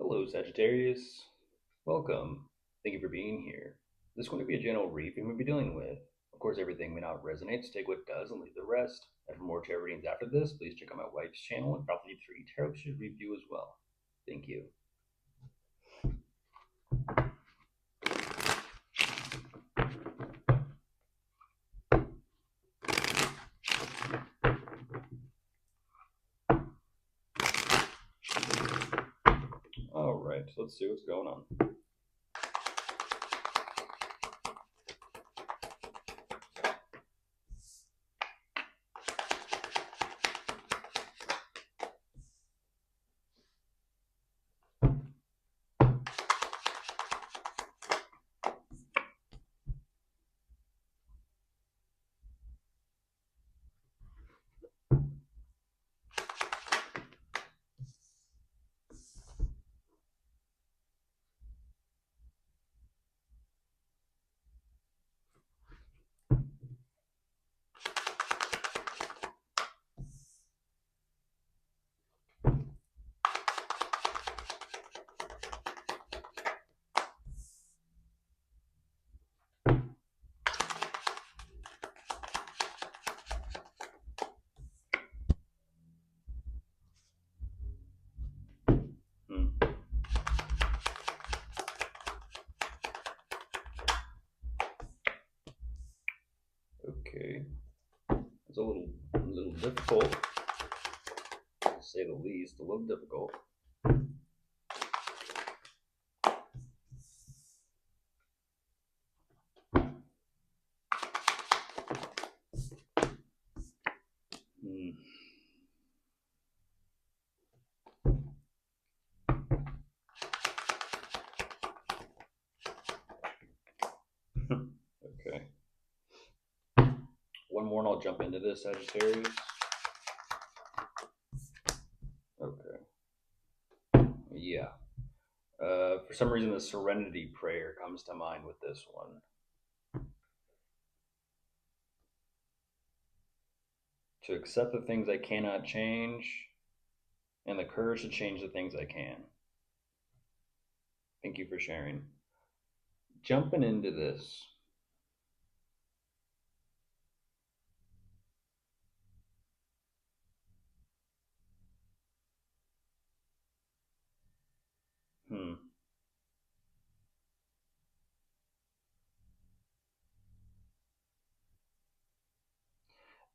Hello, Sagittarius. Welcome. Thank you for being here. This is going to be a general briefing we'll be dealing with. Of course, everything may not resonate, so take what does and leave the rest. And for more tarot readings after this, please check out my wife's channel and probably 3 Tarot should review as well. Thank you. All right, so let's see what's going on. Okay, it's a little difficult, to say the least. A little difficult. Okay. One more and I'll jump into this, Sagittarius. Okay. Yeah. For some reason, the serenity prayer comes to mind with this one. To accept the things I cannot change, and the courage to change the things I can. Thank you for sharing. Jumping into this. Hmm.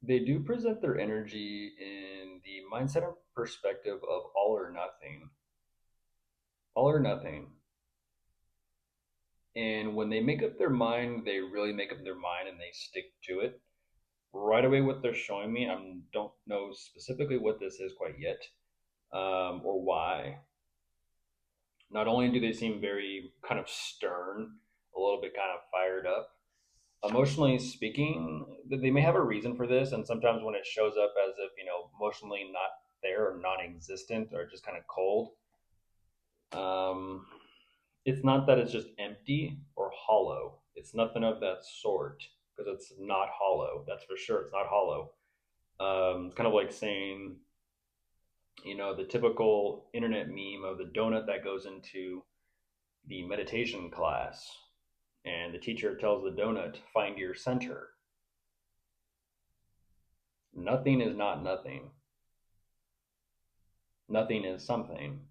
They do present their energy in the mindset and perspective of all or nothing. All or nothing. And when they make up their mind, they really make up their mind and they stick to it. Right away, what they're showing me, I don't know specifically what this is quite yet, or why. Not only do they seem very kind of stern, a little bit kind of fired up, emotionally speaking, they may have a reason for this. And sometimes when it shows up as if, emotionally not there or non existent or just kind of cold, um, it's not that it's just empty or hollow. It's nothing of that sort because it's not hollow. That's for sure. It's not hollow. It's kind of like saying, the typical internet meme of the donut that goes into the meditation class, and the teacher tells the donut, find your center. Nothing is not nothing. Nothing is something.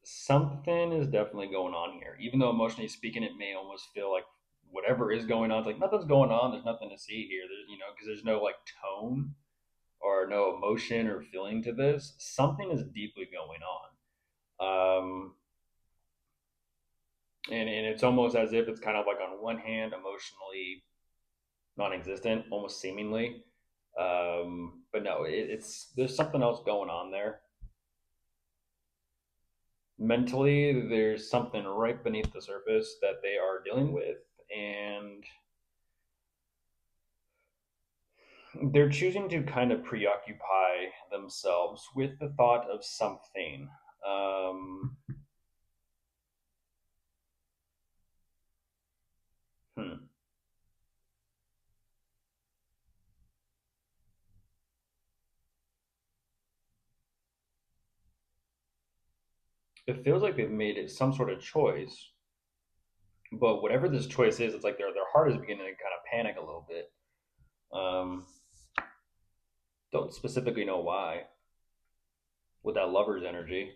Something is definitely going on here. Even though emotionally speaking, it may almost feel like whatever is going on, it's like nothing's going on. There's nothing to see here. There's, because there's no like tone or no emotion or feeling to this. Something is deeply going on. And it's almost as if it's kind of like on one hand emotionally non-existent, almost seemingly, but no, it's there's something else going on there. Mentally, there's something right beneath the surface that they are dealing with, and they're choosing to kind of preoccupy themselves with the thought of something. Um, hmm. it feels like they've made it some sort of choice, but whatever this choice is, it's like their heart is beginning to kind of panic a little bit. Um, don't specifically know why with that lover's energy.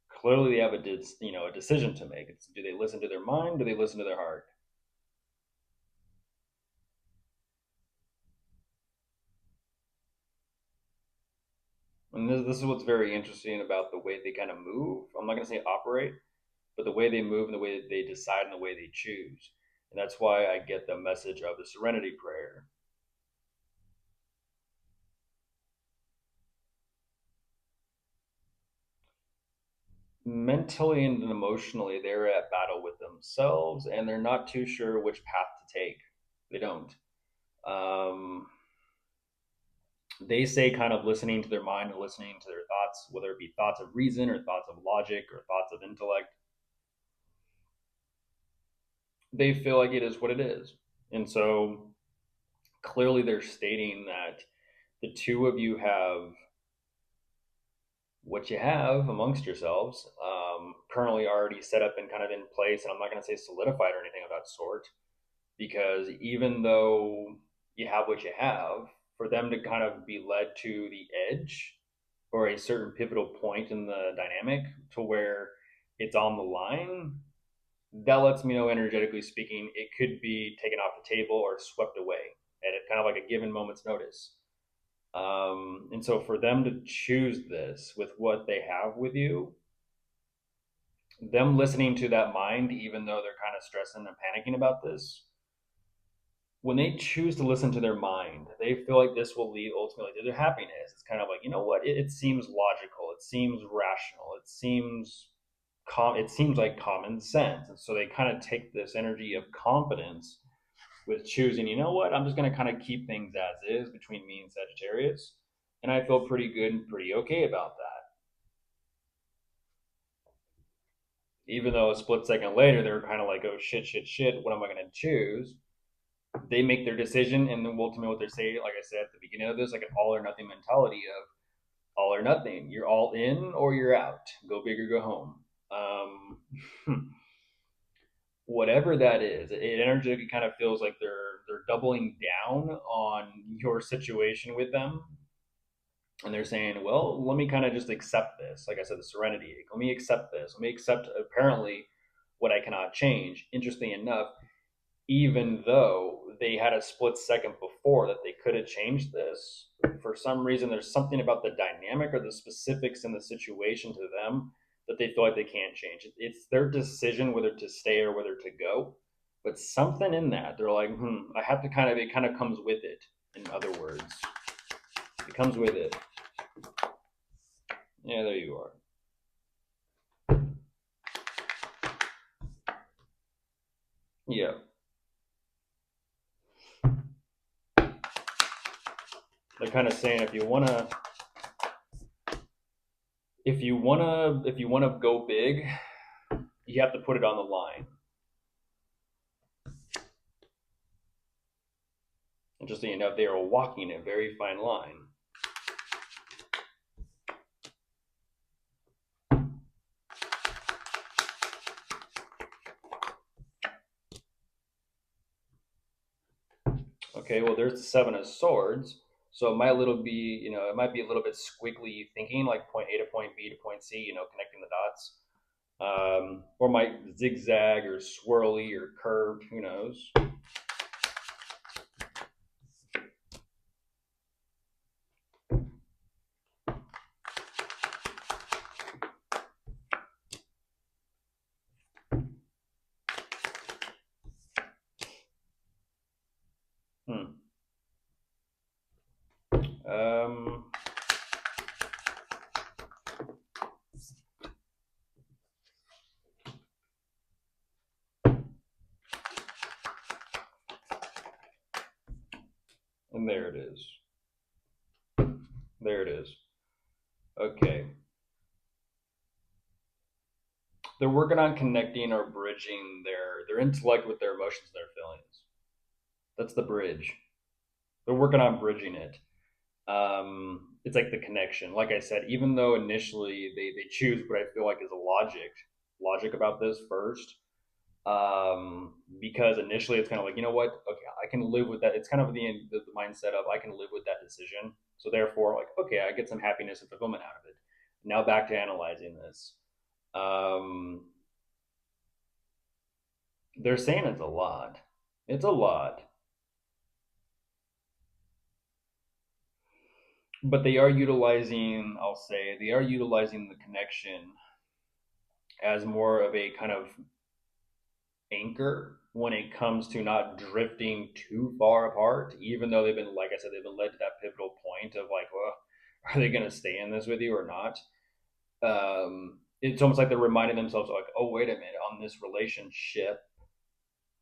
Clearly, they have a decision to make. It's, do they listen to their mind? Do they listen to their heart? And this is what's very interesting about the way they kind of move. I'm not going to say operate, but the way they move and the way they decide and the way they choose. And that's why I get the message of the serenity prayer. Mentally and emotionally, they're at battle with themselves and they're not too sure which path to take. They don't. Um, they say kind of listening to their mind and listening to their thoughts, whether it be thoughts of reason or thoughts of logic or thoughts of intellect. They feel like it is what it is. And so clearly they're stating that the two of you have what you have amongst yourselves, currently already set up and kind of in place. And I'm not going to say solidified or anything of that sort, because even though you have what you have, for them to kind of be led to the edge or a certain pivotal point in the dynamic to where it's on the line, that lets me know, energetically speaking, it could be taken off the table or swept away at kind of like a given moment's notice. And so for them to choose this with what they have with you, them listening to that mind, even though they're kind of stressing and panicking about this, when they choose to listen to their mind, they feel like this will lead ultimately to their happiness. It's kind of like, you know what? It seems logical. It seems rational. It seems like common sense. And so they kind of take this energy of confidence with choosing, you know what? I'm just going to kind of keep things as is between me and Sagittarius. And I feel pretty good and pretty okay about that. Even though a split second later, they're kind of like, oh, shit, shit, shit. What am I going to choose? They make their decision, and then ultimately what they say, like I said at the beginning of this, like an all or nothing mentality of all or nothing. You're all in or you're out. Go big or go home. Whatever that is, it energetically kind of feels like they're doubling down on your situation with them, and they're saying, well, let me kind of just accept this. Like I said, the serenity. Let me accept this. Let me accept apparently what I cannot change. Interesting enough, even though they had a split second before that they could have changed this, for some reason, there's something about the dynamic or the specifics in the situation to them that they feel like they can't change. It's their decision whether to stay or whether to go. But something in that, they're like, I have to kind of, it kind of comes with it. In other words, it comes with it. Yeah, there you are. Yeah. They're kind of saying if you wanna go big, you have to put it on the line. Interesting enough, they are walking a very fine line. Okay, well, there's the Seven of Swords. So it might be a little bit squiggly thinking, like point A to point B to point C, connecting the dots. Or might zigzag or swirly or curved, who knows? Hmm. Um, and there it is. There it is. Okay. They're working on connecting or bridging their intellect with their emotions and their feelings. That's the bridge. They're working on bridging it. It's like the connection. Like I said, even though initially they choose what I feel like is a logic about this first, because initially it's kind of like, you know what, okay, I can live with that. It's kind of the mindset of I can live with that decision. So therefore, like, okay, I get some happiness and fulfillment out of it. Now back to analyzing this. Um, they're saying it's a lot. It's a lot, but they are utilizing. I'll say they are utilizing the connection as more of a kind of anchor when it comes to not drifting too far apart, even though they've been, like I said, they've been led to that pivotal point of like, well, are they going to stay in this with you or not? It's almost like they're reminding themselves, like, oh, wait a minute, on this relationship,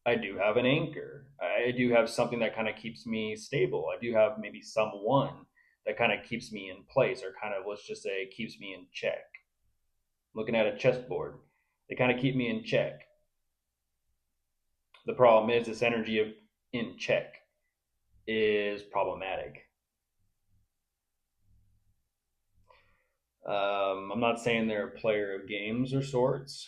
I do have an anchor. I do have something that kind of keeps me stable. I do have maybe someone that kind of keeps me in place, or kind of, let's just say, keeps me in check. Looking at a chessboard, they kind of keep me in check. The problem is this energy of in check is problematic. I'm not saying they're a player of games or sorts,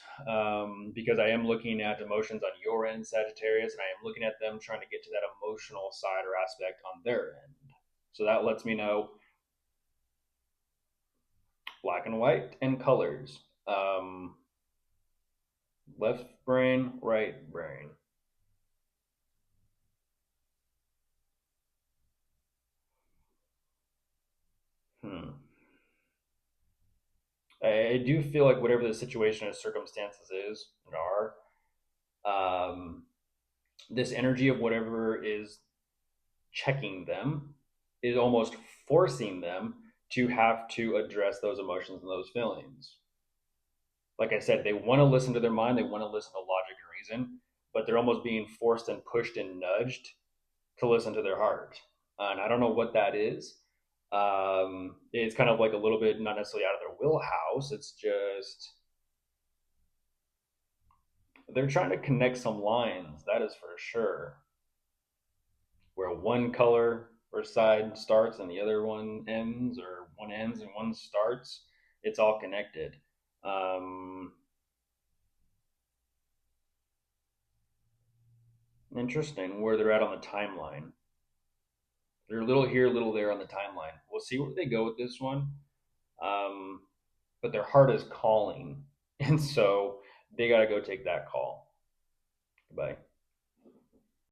because I am looking at emotions on your end, Sagittarius, and I am looking at them trying to get to that emotional side or aspect on their end. So that lets me know black and white and colors. Left brain, right brain. Hmm. I do feel like whatever the situation or circumstances is and um, this energy of whatever is checking them is almost forcing them to have to address those emotions and those feelings. Like I said, they want to listen to their mind, they want to listen to logic and reason, but they're almost being forced and pushed and nudged to listen to their heart. And I don't know what that is. It's kind of like a little bit not necessarily out of their wheelhouse. It's just they're trying to connect some lines. That is for sure. Where one color or side starts and the other one ends, or one ends and one starts, it's all connected. Um, Interesting where they're at on the timeline. They're a little here, a little there on the timeline. We'll see where they go with this one. Um, but their heart is calling, and so they got to go take that call. Goodbye.